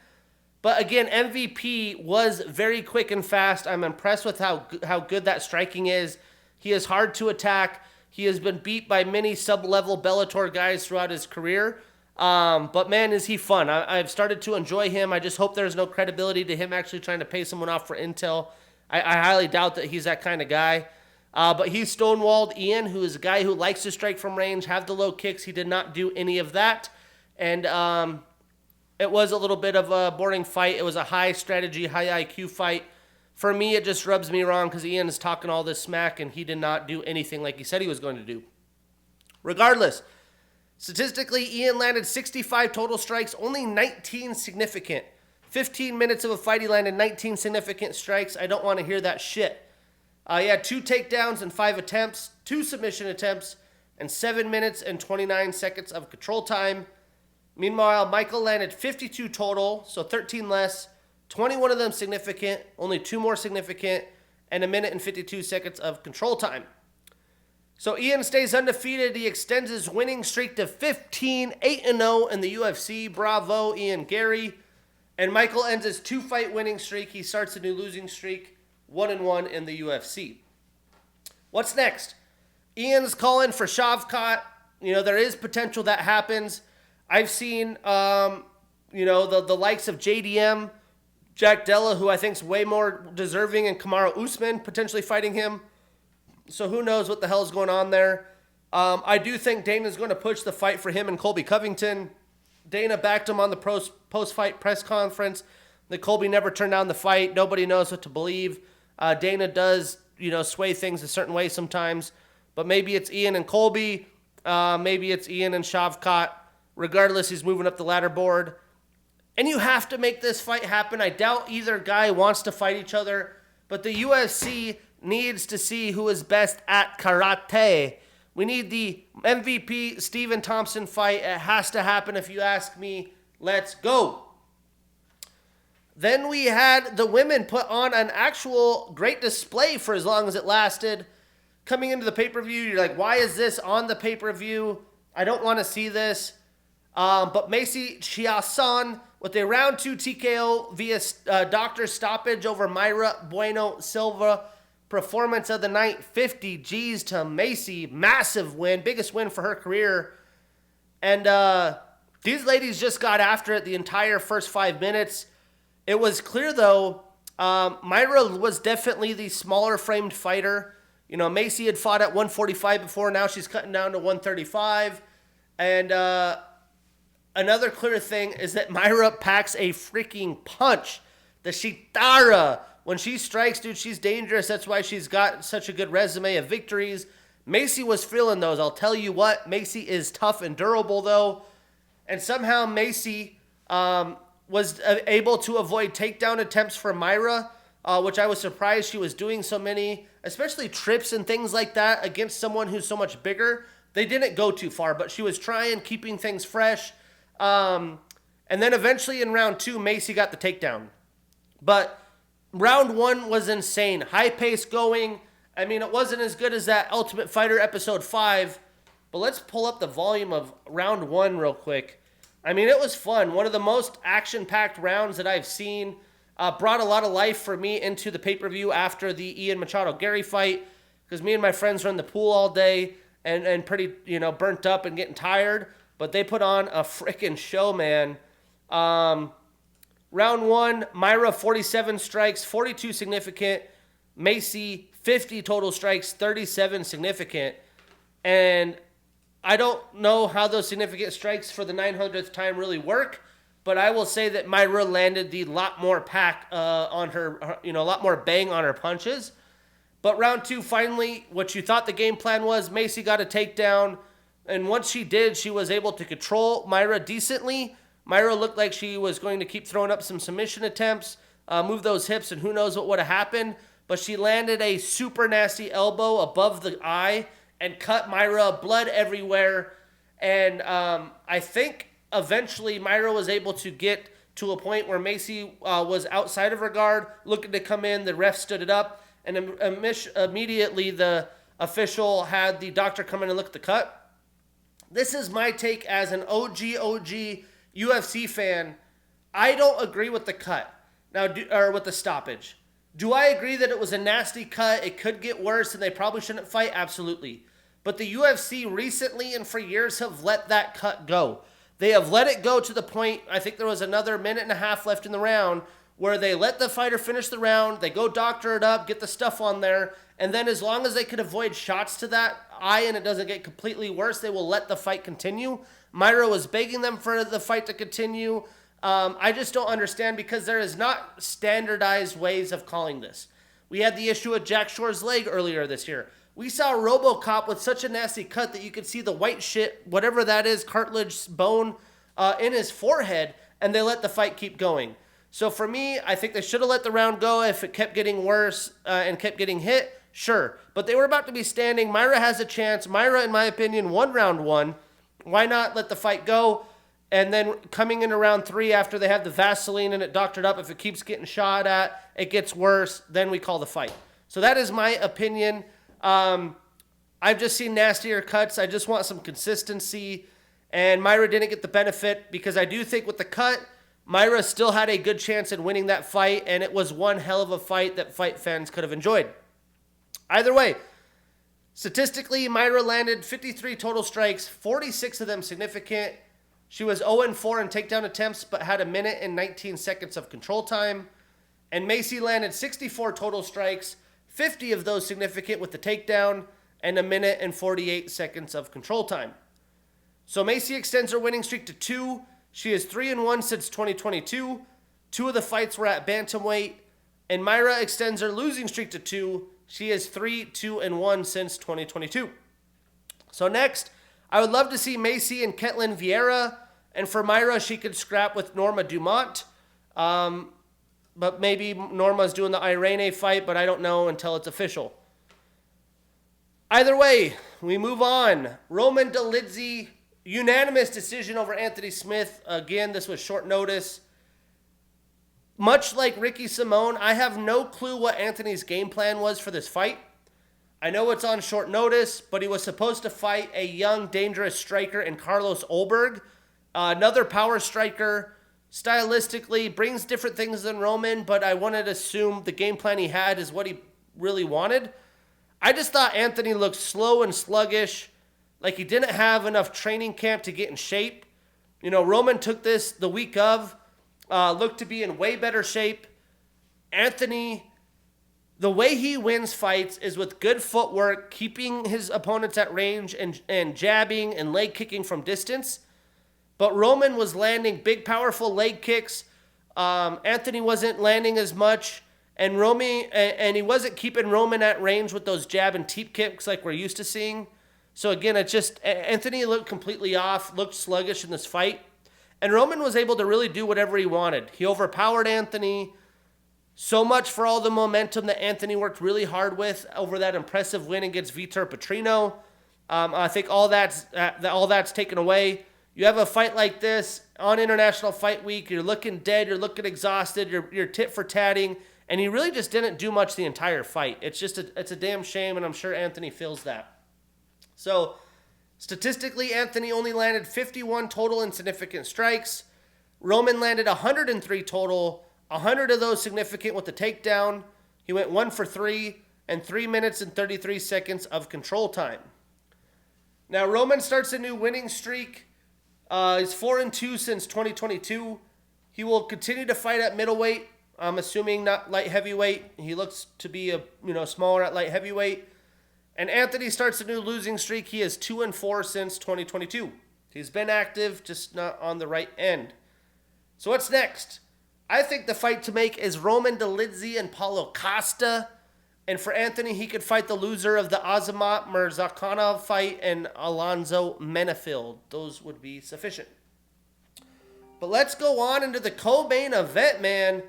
But again, MVP was very quick and fast. I'm impressed with how good that striking is. He is hard to attack. He has been beat by many sub-level Bellator guys throughout his career. But man, is he fun. I've started to enjoy him. I just hope there's no credibility to him actually trying to pay someone off for intel. I highly doubt that he's that kind of guy. But he stonewalled Ian, who is a guy who likes to strike from range, have the low kicks. He did not do any of that. And it was a little bit of a boring fight. It was a high strategy, high IQ fight. For me, it just rubs me wrong because Ian is talking all this smack and he did not do anything like he said he was going to do. Regardless, statistically, Ian landed 65 total strikes, only 19 significant. 15 minutes of a fight, he landed 19 significant strikes. I don't want to hear that shit. He had 2 takedowns and 5 attempts, 2 submission attempts, and 7 minutes and 29 seconds of control time. Meanwhile, Michael landed 52 total, so 13 less, 21 of them significant, only 2 more significant, and 1 minute and 52 seconds of control time. So Ian stays undefeated. He extends his winning streak to 15, 8-0 in the UFC. Bravo, Ian Gary. And Michael ends his 2-fight winning streak. He starts a new losing streak, 1-1 in the UFC. What's next? Ian's calling for Shavkat. You know, there is potential that happens. I've seen, the likes of JDM, Jack Della, who I think is way more deserving, and Kamaru Usman potentially fighting him. So who knows what the hell is going on there. I do think Dana's going to push the fight for him and Colby Covington. Dana backed him on the post-fight press conference. The Colby never turned down the fight. Nobody knows what to believe. Dana does, sway things a certain way sometimes. But maybe it's Ian and Colby. Maybe it's Ian and Shavkat. Regardless, he's moving up the ladder board. And you have to make this fight happen. I doubt either guy wants to fight each other. But the UFC needs to see who is best at karate. We need the MVP Stephen Thompson fight. It has to happen if you ask me. Let's go. Then we had the women put on an actual great display for as long as it lasted. Coming into the pay-per-view, you're like, why is this on the pay-per-view? I don't want to see this. But Macy Chiasson with a round 2 TKO via doctor stoppage over Mayra Bueno Silva. Performance of the night, 50 G's to Macy. Massive win, biggest win for her career. And these ladies just got after it the entire first 5 minutes. It was clear, though, Mayra was definitely the smaller framed fighter. Macy had fought at 145 before. Now she's cutting down to 135. And another clear thing is that Mayra packs a freaking punch. The Shitara. When she strikes, dude, she's dangerous. That's why she's got such a good resume of victories. Macy was feeling those. I'll tell you what, Macy is tough and durable, though. And somehow Macy was able to avoid takedown attempts from Mayra, which I was surprised she was doing so many, especially trips and things like that against someone who's so much bigger. They didn't go too far, but she was trying, keeping things fresh. And then eventually in round 2, Macy got the takedown. But round 1 was insane. High pace going. I mean, it wasn't as good as that Ultimate Fighter episode 5. But let's pull up the volume of round 1 real quick. I mean, it was fun. One of the most action-packed rounds that I've seen. brought a lot of life for me into the pay-per-view after the Ian Machado-Gary fight, because me and my friends were in the pool all day and pretty, burnt up and getting tired. But they put on a freaking show, man. Round one, Myra, 47 strikes, 42 significant. Macy, 50 total strikes, 37 significant. And I don't know how those significant strikes for the 900th time really work, but I will say that Myra landed the lot more pack on her, a lot more bang on her punches. But round two, finally, what you thought the game plan was, Macy got a takedown. And once she did, she was able to control Myra decently. Myra looked like she was going to keep throwing up some submission attempts, move those hips, and who knows what would have happened. But she landed a super nasty elbow above the eye and cut Myra, blood everywhere. And I think eventually Myra was able to get to a point where Macy was outside of her guard, looking to come in. The ref stood it up, and immediately the official had the doctor come in and look at the cut. This is my take as an OG UFC fan. I don't agree with the cut or with the stoppage. Do I agree that it was a nasty cut? It could get worse and they probably shouldn't fight? Absolutely. But the UFC recently and for years have let that cut go. They have let it go to the point, I think there was another minute and a half left in the round, where they let the fighter finish the round, they go doctor it up, get the stuff on there, and then as long as they could avoid shots to that eye and it doesn't get completely worse, they will let the fight continue. Myra was begging them for the fight to continue. I just don't understand, because there is not standardized ways of calling this. We had the issue with Jack Shore's leg earlier this year. We saw RoboCop with such a nasty cut that you could see the white shit, whatever that is, cartilage, bone, in his forehead, and they let the fight keep going. So for me, I think they should have let the round go. If it kept getting worse and kept getting hit, sure. But they were about to be standing. Myra has a chance. Myra, in my opinion, won round one. Why not let the fight go? And then coming into round three, after they have the Vaseline and it doctored up, if it keeps getting shot at, it gets worse, then we call the fight. So that is my opinion. I've just seen nastier cuts. I just want some consistency. And Myra didn't get the benefit, because I do think with the cut, Myra still had a good chance in winning that fight, and it was one hell of a fight that fight fans could have enjoyed. Either way, statistically, Myra landed 53 total strikes, 46 of them significant. She was 0-4 in takedown attempts, but had a minute and 19 seconds of control time. And Macy landed 64 total strikes, 50 of those significant with the takedown, and a minute and 48 seconds of control time. So Macy extends her winning streak to 2. She is 3-1 since 2022. 2 of the fights were at bantamweight. And Myra extends her losing streak to 2. She is 3-2-1 since 2022. So next, I would love to see Macy and Ketlin Vieira. And for Myra, she could scrap with Norma Dumont. But maybe Norma's doing the Irene fight, but I don't know until it's official. Either way, we move on. Roman Dolidze, unanimous decision over Anthony Smith. Again, this was short notice. Much like Ricky Simone, I have no clue what Anthony's game plan was for this fight. I know it's on short notice, but he was supposed to fight a young, dangerous striker in Carlos Olberg. Another power striker, stylistically, brings different things than Roman, but I wanted to assume the game plan he had is what he really wanted. I just thought Anthony looked slow and sluggish, like he didn't have enough training camp to get in shape. Roman took this the week of, looked to be in way better shape. Anthony, the way he wins fights is with good footwork, keeping his opponents at range and jabbing and leg kicking from distance. But Roman was landing big, powerful leg kicks. Anthony wasn't landing as much. And he wasn't keeping Roman at range with those jab and teep kicks like we're used to seeing. So again, Anthony looked completely off, looked sluggish in this fight. And Roman was able to really do whatever he wanted. He overpowered Anthony. So much for all the momentum that Anthony worked really hard with over that impressive win against Vitor Petrino. I think all that's taken away. You have a fight like this on International Fight Week. You're looking dead. You're looking exhausted. You're tit for tatting. And he really just didn't do much the entire fight. It's a damn shame, and I'm sure Anthony feels that. So, statistically, Anthony only landed 51 total insignificant strikes. Roman landed 103 total 100 of those significant with the takedown. He went 1 for 3 and 3 minutes and 33 seconds of control time. Now, Roman starts a new winning streak. He's 4-2 since 2022. He will continue to fight at middleweight. I'm assuming not light heavyweight. He looks to be smaller at light heavyweight. And Anthony starts a new losing streak. He is 2-4 since 2022. He's been active, just not on the right end. So what's next? I think the fight to make is Roman Dolidze and Paulo Costa. And for Anthony, he could fight the loser of the Azamat Murzakanov fight and Alonzo Menefield. Those would be sufficient. But let's go on into the co-main event, man.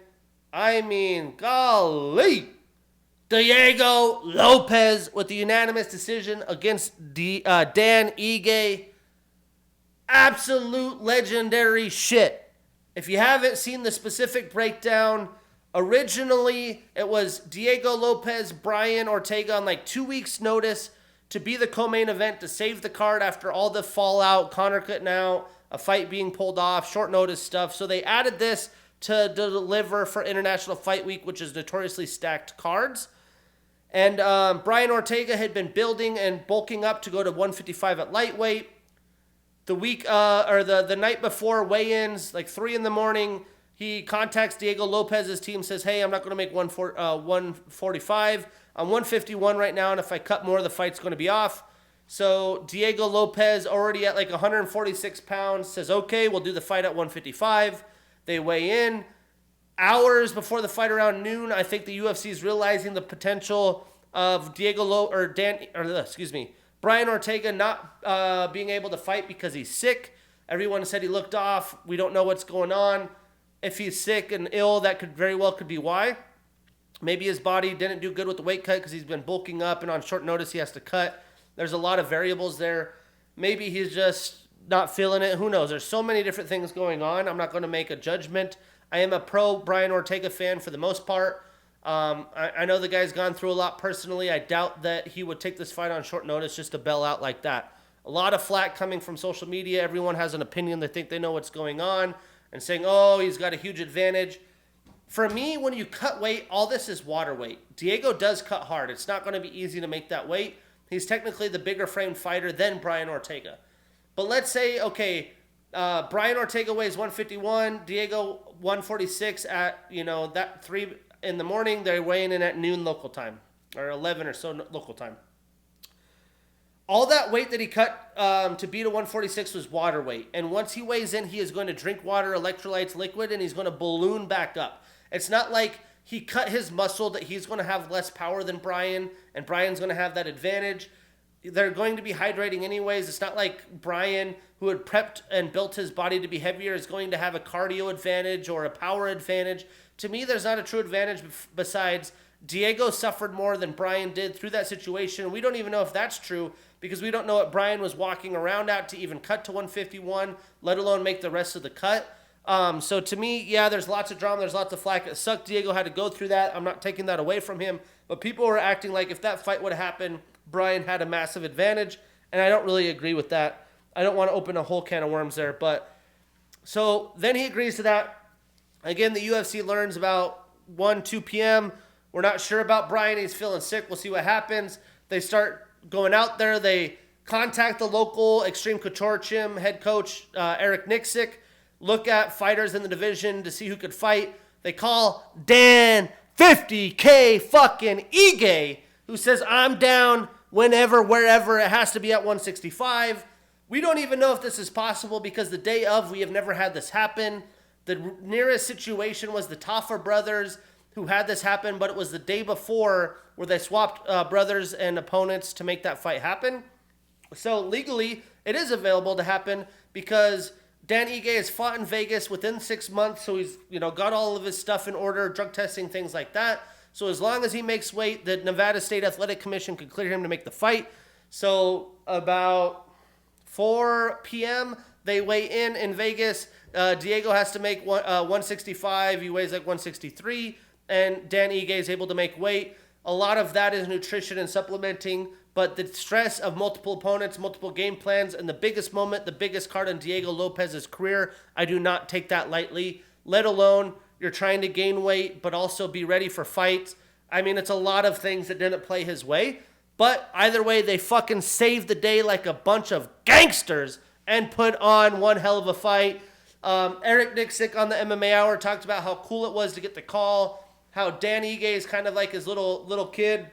I mean, golly. Diego Lopes with the unanimous decision against Dan Ige. Absolute legendary shit. If you haven't seen the specific breakdown, originally it was Diego Lopes, Brian Ortega on like 2 weeks' notice to be the co-main event to save the card after all the fallout, Conor cutting out, a fight being pulled off, short notice stuff. So they added this to deliver for International Fight Week, which is notoriously stacked cards. And Brian Ortega had been building and bulking up to go to 155 at lightweight. The week the night before weigh-ins, like 3 a.m, he contacts Diego Lopez's team, says, "Hey, I'm not going to make 145. I'm 151 right now, and if I cut more, the fight's going to be off." So Diego Lopes, already at like 146 pounds, says, "Okay, we'll do the fight at 155." They weigh in. Hours before the fight, around noon, I think the UFC is realizing the potential of Brian Ortega not being able to fight because he's sick. Everyone said he looked off. We don't know what's going on. If he's sick and ill, that could very well be why. Maybe his body didn't do good with the weight cut because he's been bulking up and on short notice he has to cut. There's a lot of variables there. Maybe he's just not feeling it. Who knows? There's so many different things going on. I'm not going to make a judgment. I am a pro Brian Ortega fan for the most part. I know the guy's gone through a lot personally. I doubt that he would take this fight on short notice just to bail out like that. A lot of flack coming from social media. Everyone has an opinion. They think they know what's going on and saying, "Oh, he's got a huge advantage." For me, when you cut weight, all this is water weight. Diego does cut hard. It's not going to be easy to make that weight. He's technically the bigger framed fighter than Brian Ortega. But let's say, okay, Brian Ortega weighs 151, Diego 146 at, that 3 a.m. They're weighing in at noon local time, or 11 or so local time. All that weight that he cut to beat a 146 was water weight. And once he weighs in, he is going to drink water, electrolytes, liquid, and he's going to balloon back up. It's not like he cut his muscle that he's going to have less power than Brian, and Brian's going to have that advantage. They're going to be hydrating anyways. It's not like Brian, who had prepped and built his body to be heavier, is going to have a cardio advantage or a power advantage. To me, there's not a true advantage besides Diego suffered more than Brian did through that situation. We don't even know if that's true because we don't know what Brian was walking around at to even cut to 151, let alone make the rest of the cut. So to me, yeah, there's lots of drama. There's lots of flack. It sucked Diego had to go through that. I'm not taking that away from him. But people were acting like if that fight would have happened, Brian had a massive advantage. And I don't really agree with that. I don't want to open a whole can of worms there. But so then he agrees to that. Again, the UFC learns about 2 p.m. We're not sure about Brian. He's feeling sick. We'll see what happens. They start going out there. They contact the local Extreme Couture Gym head coach, Eric Nixick. Look at fighters in the division to see who could fight. They call Dan 50K fucking Ige, who says, "I'm down whenever, wherever. It has to be at 165. We don't even know if this is possible because the day of, we have never had this happen. The nearest situation was the Taffa brothers who had this happen, but it was the day before where they swapped brothers and opponents to make that fight happen. So legally, it is available to happen because Dan Ige has fought in Vegas within 6 months, so he's got all of his stuff in order, drug testing, things like that. So as long as he makes weight, the Nevada State Athletic Commission could clear him to make the fight. So about 4 p.m., they weigh in Vegas. Diego has to make 165. He weighs like 163, and Dan Ige is able to make weight. A lot of that is nutrition and supplementing, but the stress of multiple opponents, multiple game plans, and the biggest moment, the biggest card in Diego Lopez's career, I do not take that lightly, let alone you're trying to gain weight, but also be ready for fights. I mean, it's a lot of things that didn't play his way. But either way, they fucking saved the day like a bunch of gangsters and put on one hell of a fight. Eric Nixick on the MMA Hour talked about how cool it was to get the call, how Dan Ige is kind of like his little kid,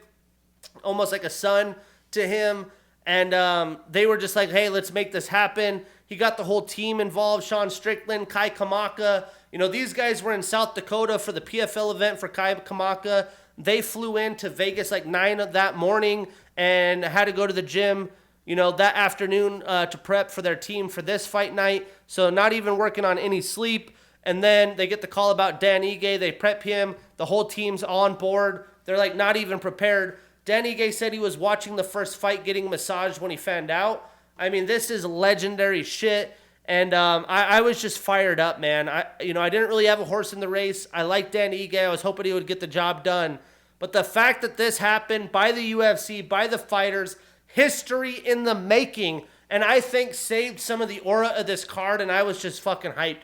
almost like a son to him. And they were just like, hey, let's make this happen. He got the whole team involved, Sean Strickland, Kai Kamaka. You know, these guys were in South Dakota for the PFL event for Kai Kamaka. They flew into Vegas like 9 of that morning and had to go to the gym, you know, that afternoon to prep for their team for this fight night. So not even working on any sleep. And then they get the call about Dan Ige. They prep him. The whole team's on board. They're like not even prepared. Dan Ige said he was watching the first fight getting massaged when he found out. I mean, this is legendary shit. And I was just fired up, man. I didn't really have a horse in the race. I liked Dan Ige. I was hoping he would get the job done. But the fact that this happened by the UFC, by the fighters, history in the making, and I think saved some of the aura of this card, and I was just fucking hyped.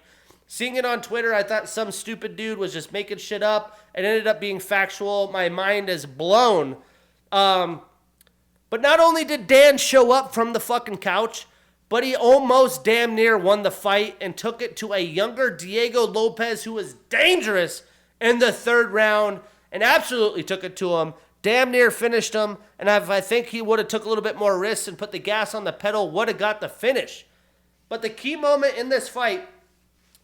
Seeing it on Twitter, I thought some stupid dude was just making shit up. It ended up being factual. My mind is blown. But not only did Dan show up from the fucking couch, but he almost damn near won the fight and took it to a younger Diego Lopes who was dangerous in the third round and absolutely took it to him. Damn near finished him. And if I think he would have took a little bit more risks and put the gas on the pedal, would have got the finish. But the key moment in this fight,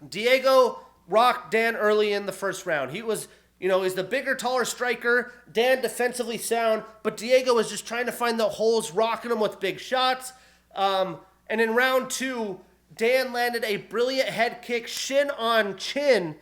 Diego rocked Dan early in the first round. He was, he's the bigger, taller striker. Dan defensively sound, but Diego was just trying to find the holes, rocking him with big shots. And in round 2, Dan landed a brilliant head kick, shin on chin.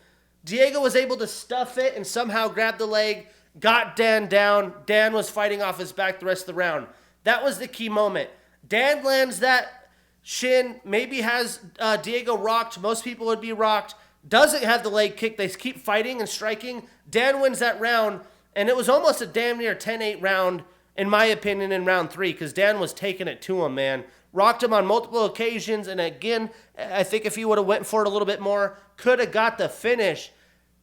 Diego was able to stuff it and somehow grab the leg, got Dan down. Dan was fighting off his back the rest of the round. That was the key moment. Dan lands that shin, maybe has Diego rocked. Most people would be rocked. Doesn't have the leg kick. They keep fighting and striking. Dan wins that round, and it was almost a damn near 10-8 round, in my opinion, in round 3, because Dan was taking it to him, man. Rocked him on multiple occasions, and again, I think if he would have went for it a little bit more, could have got the finish.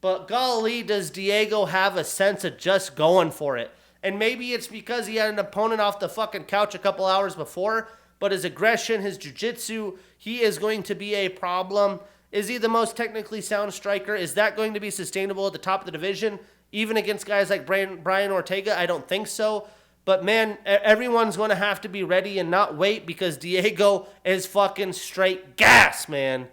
But golly, does Diego have a sense of just going for it. And maybe it's because he had an opponent off the fucking couch a couple hours before, but his aggression, his jiu-jitsu, he is going to be a problem. Is he the most technically sound striker? Is that going to be sustainable at the top of the division? Even against guys like Brian Ortega? I don't think so. But man, everyone's going to have to be ready and not wait because Diego is fucking straight gas, man.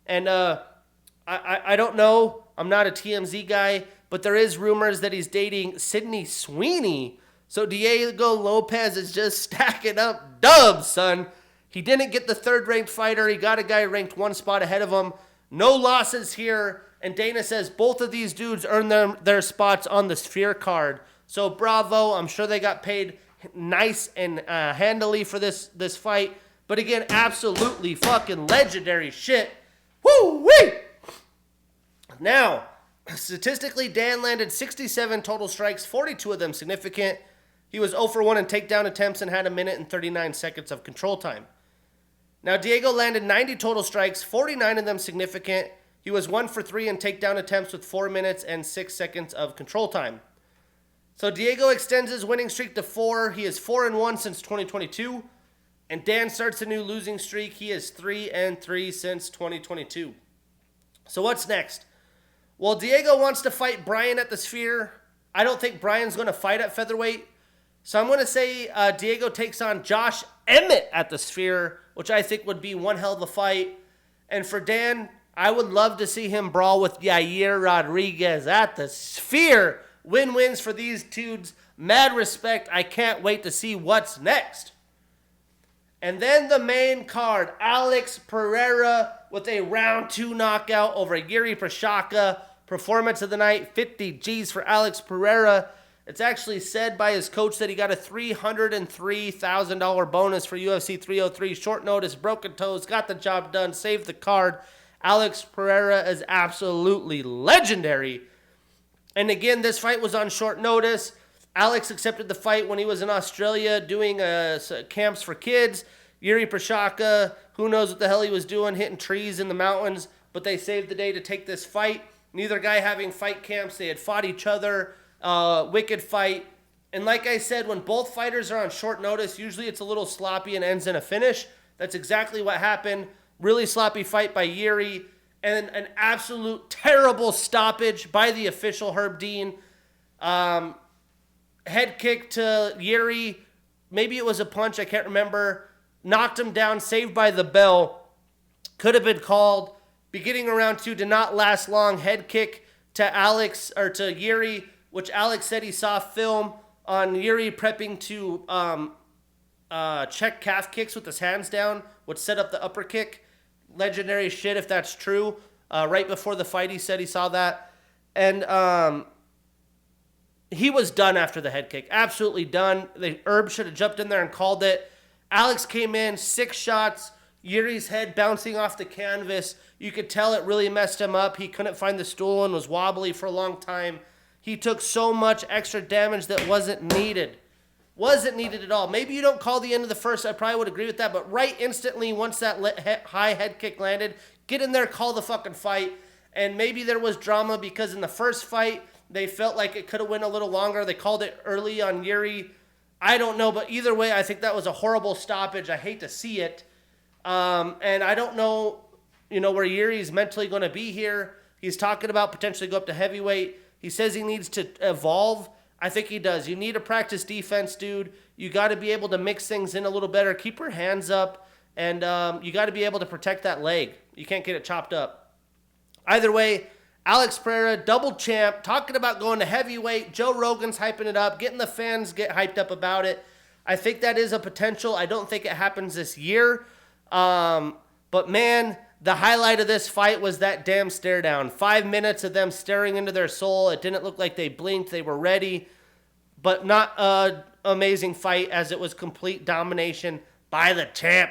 And I don't know. I'm not a TMZ guy, but there is rumors that he's dating Sydney Sweeney. So Diego Lopes is just stacking up dubs, son. He didn't get the third-ranked fighter. He got a guy ranked 1 spot ahead of him. No losses here. And Dana says both of these dudes earned their spots on the Sphere card. So bravo. I'm sure they got paid nice and handily for this fight. But again, absolutely fucking legendary shit. Woo-wee! Now, statistically, Dan landed 67 total strikes, 42 of them significant. He was 0 for 1 in takedown attempts and had 1 minute and 39 seconds of control time. Now, Diego landed 90 total strikes, 49 of them significant. He was 1 for 3 in takedown attempts with 4 minutes and 6 seconds of control time. So Diego extends his winning streak to 4. He is 4-1 since 2022. And Dan starts a new losing streak. He is 3-3 since 2022. So what's next? Well, Diego wants to fight Brian at the Sphere. I don't think Brian's going to fight at featherweight. So I'm going to say Diego takes on Josh Emmett at the Sphere, which I think would be one hell of a fight. And for Dan, I would love to see him brawl with Yair Rodriguez at the Sphere. Win-wins for these dudes. Mad respect. I can't wait to see what's next. And then the main card, Alex Pereira with a round 2 knockout over Yuri Prochazka. Performance of the night, 50 G's for Alex Pereira. It's actually said by his coach that he got a $303,000 bonus for UFC 303. Short notice, broken toes, got the job done, saved the card. Alex Pereira is absolutely legendary. And again, this fight was on short notice. Alex accepted the fight when he was in Australia doing camps for kids. Yuri Prochazka, who knows what the hell he was doing, hitting trees in the mountains, but they saved the day to take this fight. Neither guy having fight camps. They had fought each other. Wicked fight. And like I said, when both fighters are on short notice, usually it's a little sloppy and ends in a finish. That's exactly what happened. Really sloppy fight by Yuri. And an absolute terrible stoppage by the official, Herb Dean. Head kick to Yuri. Maybe it was a punch. I can't remember. Knocked him down. Saved by the bell. Could have been called. Beginning of round 2 did not last long. Head kick to Yuri, which Alex said he saw film on Yuri prepping to check calf kicks with his hands down, which set up the upper kick. Legendary shit if that's true. Right before the fight, he said he saw that. And he was done after the head kick. Absolutely done. Herb should have jumped in there and called it. Alex came in, 6 shots. Yuri's head bouncing off the canvas. You could tell it really messed him up. He couldn't find the stool and was wobbly for a long time. He took so much extra damage that wasn't needed. Wasn't needed at all. Maybe you don't call the end of the first. I probably would agree with that. But right instantly, once that high head kick landed, get in there, call the fucking fight. And maybe there was drama because in the first fight, they felt like it could have went a little longer. They called it early on Yuri. I don't know. But either way, I think that was a horrible stoppage. I hate to see it. And I don't know, where Yuri's mentally going to be here. He's talking about potentially go up to heavyweight. He says he needs to evolve. I think he does. You need to practice defense, dude. You got to be able to mix things in a little better. Keep your hands up, and you got to be able to protect that leg. You can't get it chopped up. Either way, Alex Pereira, double champ, talking about going to heavyweight. Joe Rogan's hyping it up, getting the fans get hyped up about it. I think that is a potential. I don't think it happens this year. But man, the highlight of this fight was that damn stare down. 5 minutes of them staring into their soul. It didn't look like they blinked. They were ready. But not an amazing fight as it was complete domination by the champ.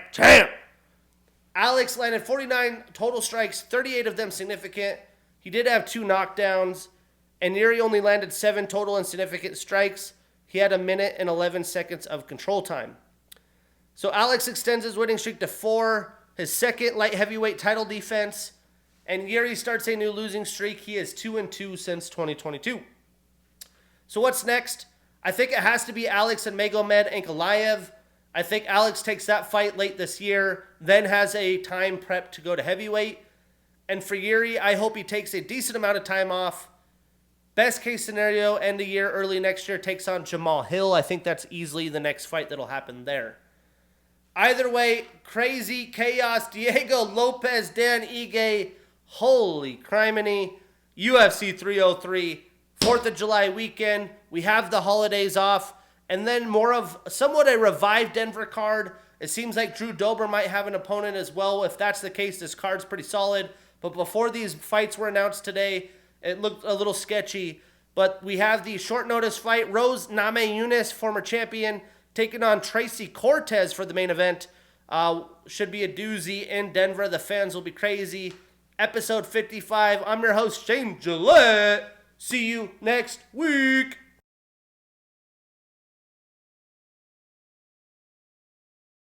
Alex landed 49 total strikes, 38 of them significant. He did have 2 knockdowns. And Yuri only landed 7 total insignificant strikes. He had 1 minute and 11 seconds of control time. So Alex extends his winning streak to 4. His second light heavyweight title defense, and Yuri starts a new losing streak. He is 2-2 since 2022. So what's next? I think it has to be Alex and Magomed Ankalaev. I think Alex takes that fight late this year, then has a time prep to go to heavyweight. And for Yuri, I hope he takes a decent amount of time off. Best case scenario, end of year, early next year, takes on Jamal Hill. I think that's easily the next fight that'll happen there. Either way, crazy chaos. Diego Lopes, Dan Ige, holy criminy. UFC 303, 4th of July weekend. We have the holidays off. And then more of somewhat a revived Denver card. It seems like Drew Dober might have an opponent as well. If that's the case, this card's pretty solid. But before these fights were announced today, it looked a little sketchy. But we have the short notice fight. Rose Namajunas, former champion, taking on Tracy Cortez for the main event. Should be a doozy in Denver. The fans will be crazy. Episode 55. I'm your host, Shane Gillette. See you next week.